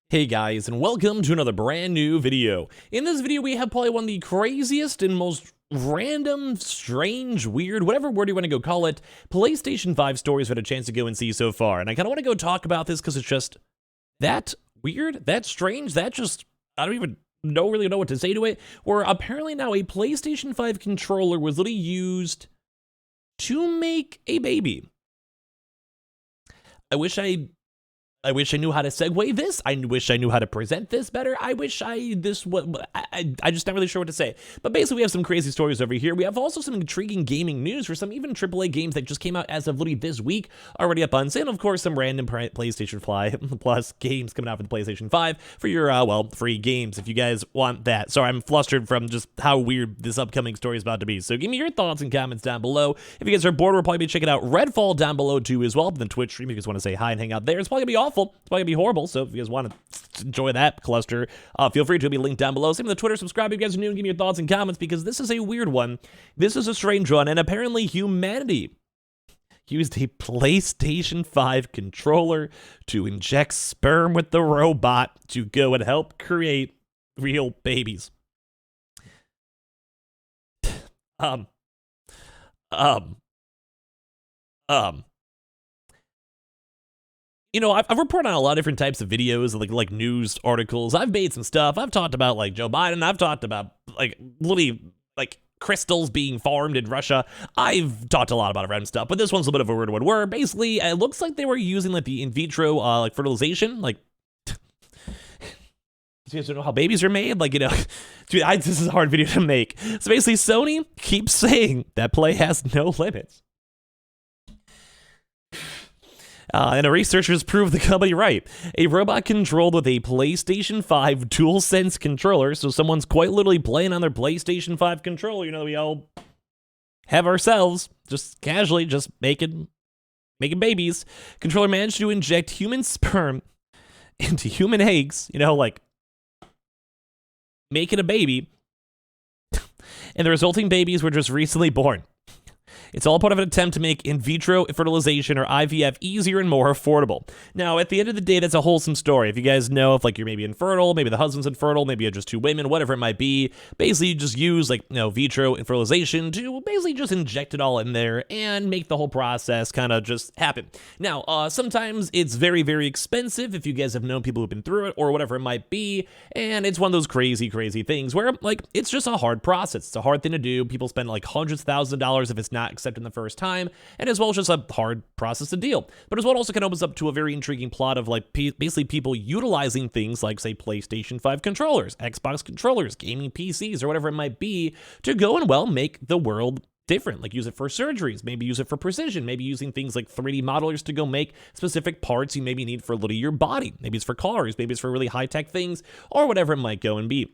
Hey guys, and welcome to another brand new video. In this video, we have probably one of the craziest and most random, strange, weird, whatever word you want to go call it, PlayStation 5 stories I've had a chance to go and see so far. And I kind of want to go talk about this because it's just that weird, that strange, that just, I don't even really know what to say to it, where apparently now a PlayStation 5 controller was literally used to make a baby. I wish I knew how to segue this. I wish I knew how to present this better. I wish I just not really sure what to say. But basically, we have some crazy stories over here. We have also some intriguing gaming news for some even AAA games that just came out as of literally this week, already up on sale. Of course, some random PlayStation 5 Plus games coming out for the PlayStation 5 for your, free games if you guys want that. Sorry, I'm flustered from just how weird this upcoming story is about to be. So give me your thoughts and comments down below. If you guys are bored, we'll probably be checking out Redfall down below too as well. The Twitch stream, if you guys want to say hi and hang out there. It's probably going to be awful. It's probably gonna be horrible, so if you guys want to enjoy that cluster, feel free to. Be linked down below. Same with the Twitter. Subscribe if you guys are new and give me your thoughts and comments, because this is a weird one. This is a strange one, and apparently humanity used a PlayStation 5 controller to inject sperm with the robot to go and help create real babies. You know, I've reported on a lot of different types of videos, like news articles. I've made some stuff. I've talked about like Joe Biden. I've talked about literally crystals being farmed in Russia. I've talked a lot about random stuff, but this one's a bit of a weird one. Where basically it looks like they were using like the in vitro fertilization. Like, you guys don't know how babies are made. Like, you know, dude, this is a hard video to make. So basically, Sony keeps saying that play has no limits. And the researchers proved the company right. A robot controlled with a PlayStation 5 DualSense controller, so someone's quite literally playing on their PlayStation 5 controller, you know, we all have ourselves, just casually, just making babies. Controller managed to inject human sperm into human eggs, you know, like making a baby, and the resulting babies were just recently born. It's all part of an attempt to make in vitro fertilization, or IVF, easier and more affordable. Now, at the end of the day, that's a wholesome story. If you guys know if you're maybe infertile, maybe the husband's infertile, maybe you're just two women, whatever it might be, basically you just use vitro fertilization to basically just inject it all in there and make the whole process kind of just happen. Now, sometimes it's very, very expensive if you guys have known people who've been through it or whatever it might be, and it's one of those crazy, crazy things where it's just a hard process. It's a hard thing to do. People spend hundreds of thousands of dollars if it's not accepted the first time, and as well as just a hard process to deal. But as well, it also kind of opens up to a very intriguing plot of basically people utilizing things like, say, PlayStation 5 controllers, Xbox controllers, gaming PCs, or whatever it might be, to go and make the world different. Use it for surgeries, maybe use it for precision, maybe using things like 3D modelers to go make specific parts you maybe need for literally your body. Maybe it's for cars, maybe it's for really high-tech things, or whatever it might go and be.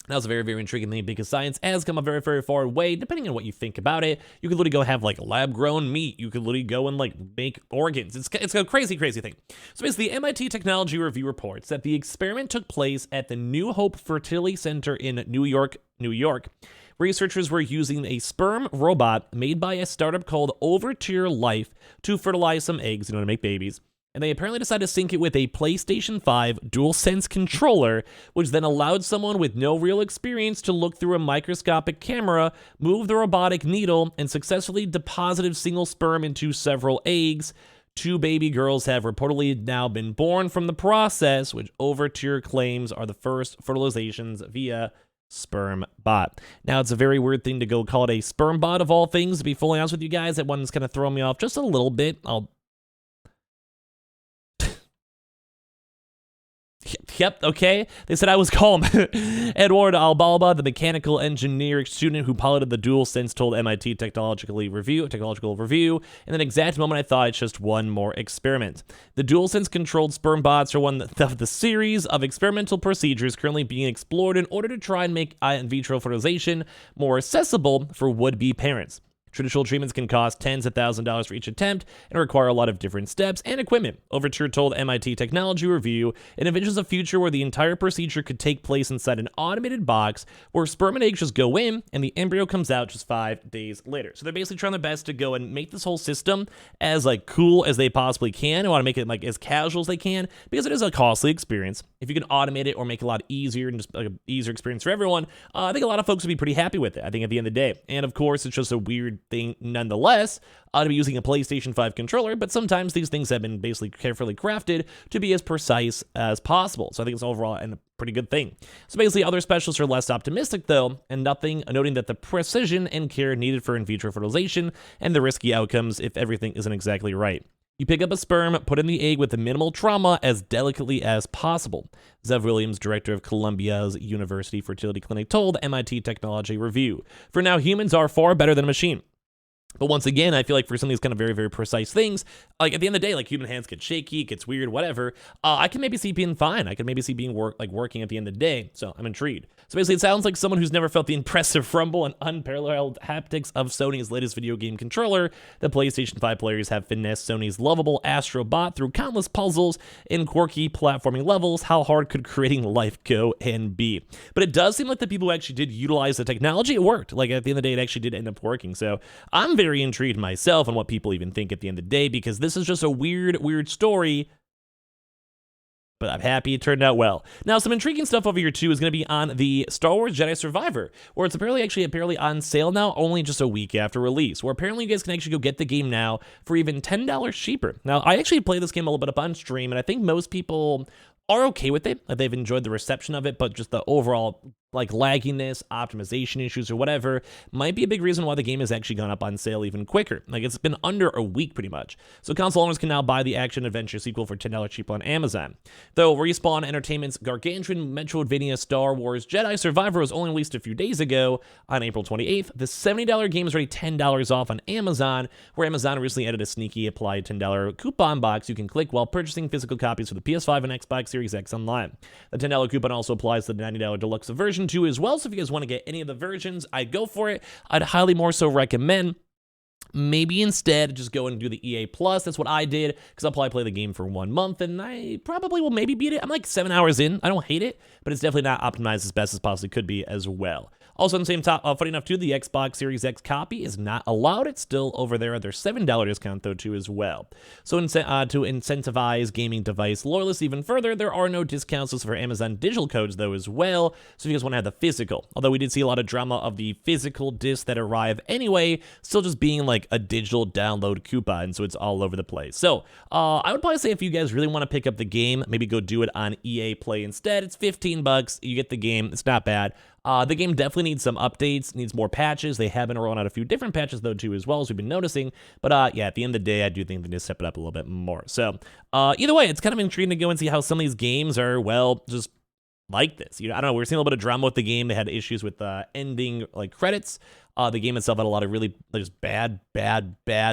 That was a very, very intriguing thing, because science has come a very, very far way, depending on what you think about it. You could literally go have lab-grown meat. You could literally go and make organs. It's a crazy, crazy thing. So basically, the MIT Technology Review reports that the experiment took place at the New Hope Fertility Center in New York. Researchers were using a sperm robot made by a startup called Overture Life to fertilize some eggs, to make babies. And they apparently decided to sync it with a PlayStation 5 DualSense controller, which then allowed someone with no real experience to look through a microscopic camera, move the robotic needle, and successfully deposited single sperm into several eggs. 2 baby girls have reportedly now been born from the process, which Overture claims are the first fertilizations via sperm bot. Now, it's a very weird thing to go call it a sperm bot of all things, to be fully honest with you guys. That one's kind of throwing me off just a little bit. Yep, okay. They said I was calm. Edward Albalba, the mechanical engineer student who piloted the DualSense, told MIT Technological Review, in an exact moment I thought it's just one more experiment. The DualSense controlled sperm bots are one of the series of experimental procedures currently being explored in order to try and make in vitro fertilization more accessible for would-be parents. Traditional treatments can cost tens of thousands of dollars for each attempt and require a lot of different steps and equipment. Overture told MIT Technology Review it envisions a future where the entire procedure could take place inside an automated box where sperm and eggs just go in and the embryo comes out just 5 days later. So they're basically trying their best to go and make this whole system as like cool as they possibly can. They want to make it like as casual as they can because it is a costly experience. If you can automate it or make it a lot easier and just like an easier experience for everyone, I think a lot of folks would be pretty happy with it, I think, at the end of the day. And of course, it's just a weird thing nonetheless to be using a PlayStation 5 controller, but sometimes these things have been basically carefully crafted to be as precise as possible. So I think it's overall a pretty good thing. So basically, other specialists are less optimistic though, and noting that the precision and care needed for in vitro fertilization and the risky outcomes if everything isn't exactly right. You pick up a sperm, put in the egg with the minimal trauma as delicately as possible. Zev Williams, director of Columbia's University Fertility Clinic, told MIT Technology Review. For now, humans are far better than a machine. But once again, I feel like for some of these kind of very, very precise things, like at the end of the day, like human hands get shaky, it gets weird, whatever. I can maybe see being fine. I can maybe see being working at the end of the day. So I'm intrigued. So basically, it sounds like someone who's never felt the impressive rumble and unparalleled haptics of Sony's latest video game controller. The PlayStation 5 players have finessed Sony's lovable Astro Bot through countless puzzles and quirky platforming levels. How hard could creating life go and be? But it does seem like the people who actually did utilize the technology, it worked. Like at the end of the day, it actually did end up working. So I'm very intrigued myself on what people even think at the end of the day, because this is just a weird story, but I'm happy it turned out well. Now, some intriguing stuff over here too is going to be on the Star Wars Jedi Survivor, where it's apparently on sale now, only just a week after release, where apparently you guys can actually go get the game now for even $10 cheaper. Now, I actually played this game a little bit up on stream, and I think most people are okay with it. They've enjoyed the reception of it, but just the overall like lagginess, optimization issues, or whatever might be a big reason why the game has actually gone up on sale even quicker. Like it's been under a week pretty much. So console owners can now buy the action adventure sequel for $10 cheaper on Amazon. Though Respawn Entertainment's gargantuan Metroidvania Star Wars Jedi Survivor was only released a few days ago on April 28th, the $70 game is already $10 off on Amazon, where Amazon recently added a sneaky applied $10 coupon box you can click while purchasing physical copies for the PS5 and Xbox Series X online. The $10 coupon also applies to the $90 deluxe version 2 as well, so if you guys want to get any of the versions, I'd go for it. I'd highly more so recommend maybe instead just go and do the EA Plus. That's what I did, because I'll probably play the game for 1 month, and I probably will maybe beat it. I'm like 7 hours in. I don't hate it, but it's definitely not optimized as best as possibly could be as well. Also, on the same top, funny enough too, the Xbox Series X copy is not allowed. It's still over there at their $7 discount though too as well. So to incentivize gaming device loyalists even further, there are no discounts for Amazon digital codes though as well. So if you guys want to have the physical, although we did see a lot of drama of the physical discs that arrive anyway, still just being like a digital download coupon, so it's all over the place. So I would probably say if you guys really want to pick up the game, maybe go do it on EA Play instead. It's $15. You get the game. It's not bad. The game definitely needs some updates, needs more patches. They have been rolling out a few different patches though too as well, as we've been noticing. But yeah, at the end of the day, I do think they need to step it up a little bit more. So either way, it's kind of intriguing to go and see how some of these games are, well, just like this. You know, I don't know, we're seeing a little bit of drama with the game. They had issues with ending like credits. The game itself had a lot of really just bad,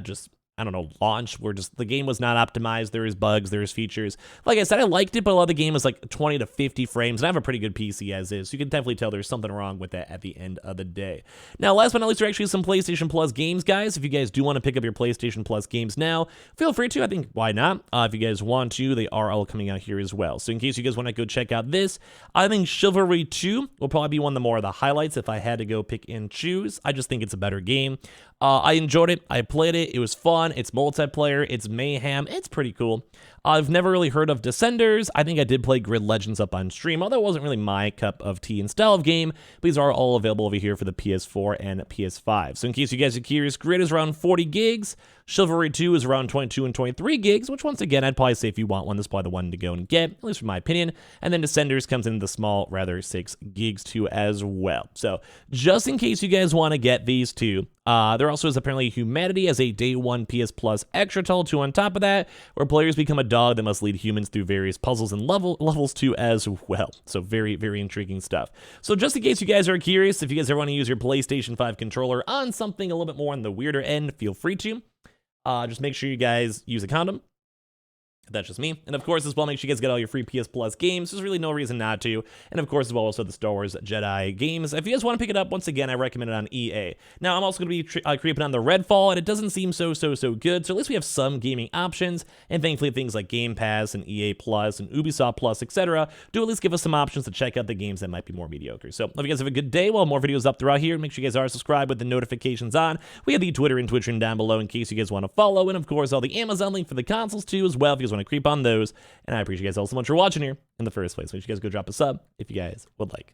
just I don't know, launch where just the game was not optimized. There is bugs, there's features. Like I said, I liked it, but a lot of the game is like 20 to 50 frames, and I have a pretty good PC as is, so you can definitely tell there's something wrong with that at the end of the day. Now, last but not least, there are actually some PlayStation Plus games, guys. If you guys do want to pick up your PlayStation Plus games now, feel free to. I think, why not? If you guys want to, they are all coming out here as well. So in case you guys want to go check out this, I think Chivalry 2 will probably be one of the more of the highlights if I had to go pick and choose. I just think it's a better game. I enjoyed it. I played it. It was fun. It's multiplayer. It's mayhem. It's pretty cool. I've never really heard of Descenders. I think I did play Grid Legends up on stream, although it wasn't really my cup of tea and style of game. But these are all available over here for the PS4 and PS5. So in case you guys are curious, Grid is around 40 gigs. Chivalry 2 is around 22 and 23 gigs, which once again, I'd probably say if you want one, this is probably the one to go and get, at least from my opinion. And then Descenders comes in the small, rather 6 gigs too as well. So just in case you guys want to get these two, there also is apparently Humanity as a day one PS Plus extra title too on top of that, where players become a dog that must lead humans through various puzzles and levels too as well. So very, very intriguing stuff. So just in case you guys are curious, if you guys ever want to use your PlayStation 5 controller on something a little bit more on the weirder end, feel free to. Just make sure you guys use a condom. That's just me. And of course, as well, make sure you guys get all your free PS Plus games. There's really no reason not to. And of course, as well, also the Star Wars Jedi games. If you guys want to pick it up, once again, I recommend it on EA. Now, I'm also going to be creeping on the Redfall, and it doesn't seem so good. So at least we have some gaming options. And thankfully, things like Game Pass and EA Plus and Ubisoft Plus, etc., do at least give us some options to check out the games that might be more mediocre. So hope you guys have a good day. Well, more videos up throughout here. Make sure you guys are subscribed with the notifications on. We have the Twitter and Twitch down below in case you guys want to follow. And of course, all the Amazon link for the consoles too as well if you guys want to creep on those. And I appreciate you guys all so much for watching here in the first place. Make sure you guys go drop a sub if you guys would like.